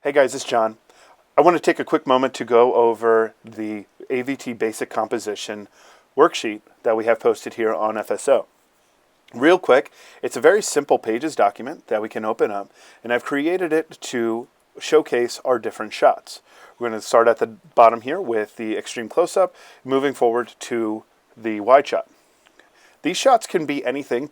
Hey guys, it's John. I want to take a quick moment to go over the AVT Basic Composition worksheet that we have posted here on FSO. Real quick, it's a very simple Pages document that we can open up, and I've created it to showcase our different shots. We're going to start at the bottom here with the extreme close-up, moving forward to the wide shot. These shots can be anything,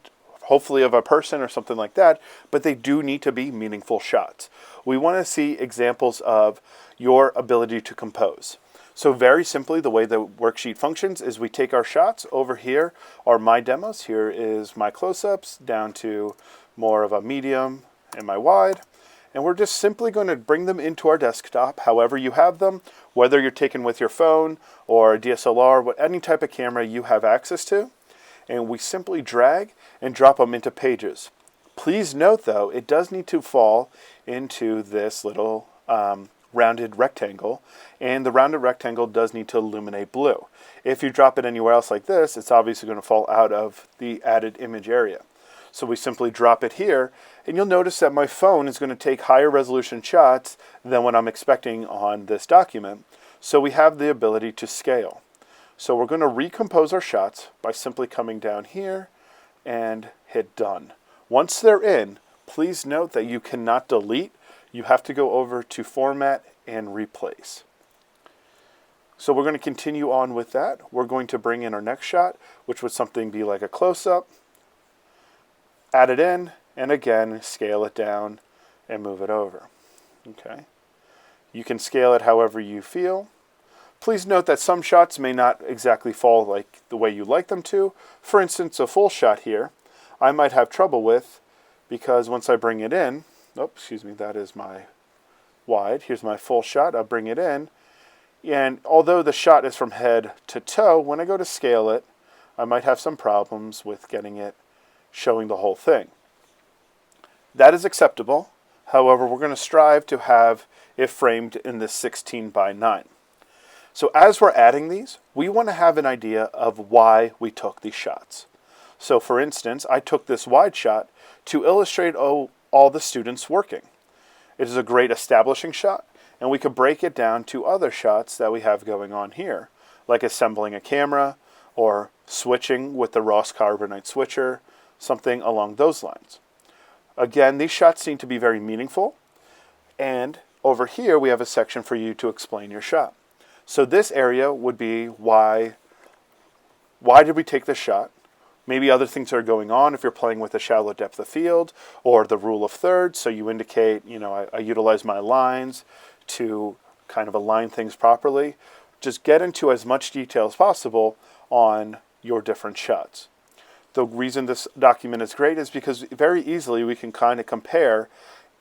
hopefully of a person or something like that, but they do need to be meaningful shots. We want to see examples of your ability to compose. So very simply, the way the worksheet functions is we take our shots. Over here are my demos. Here is my close-ups down to more of a medium and my wide. And we're just simply going to bring them into our desktop, however you have them, whether you're taken with your phone or a DSLR, any type of camera you have access to. And we simply drag and drop them into Pages. Please note though, it does need to fall into this little rounded rectangle, and the rounded rectangle does need to illuminate blue. If you drop it anywhere else like this, it's obviously going to fall out of the added image area. So we simply drop it here, and you'll notice that my phone is going to take higher resolution shots than what I'm expecting on this document. So we have the ability to scale. So we're going to recompose our shots by simply coming down here and hit done. Once they're in, please note that you cannot delete. You have to go over to Format and Replace. So we're going to continue on with that. We're going to bring in our next shot, which would something be like a close-up, add it in, and again, scale it down and move it over. Okay. You can scale it however you feel. Please note that some shots may not exactly fall like the way you like them to. For instance, a full shot here, I might have trouble with, because once I bring it in, that is my wide. Here's my full shot. I'll bring it in. And although the shot is from head to toe, when I go to scale it, I might have some problems with getting it showing the whole thing. That is acceptable. However, we're going to strive to have it framed in this 16 by 9. So as we're adding these, we want to have an idea of why we took these shots. So for instance, I took this wide shot to illustrate all the students working. It is a great establishing shot, and we could break it down to other shots that we have going on here, like assembling a camera or switching with the Ross carbonite switcher, something along those lines. Again, these shots need to be very meaningful, and over here we have a section for you to explain your shot. So this area would be why did we take this shot? Maybe other things are going on if you're playing with a shallow depth of field or the rule of thirds. So you indicate, I utilize my lines to kind of align things properly. Just get into as much detail as possible on your different shots. The reason this document is great is because very easily we can kind of compare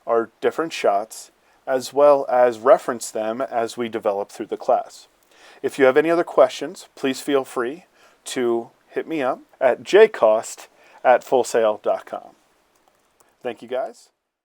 our different shots as well as reference them as we develop through the class. If you have any other questions, please feel free to hit me up at jcost@fullsail.com. Thank you guys.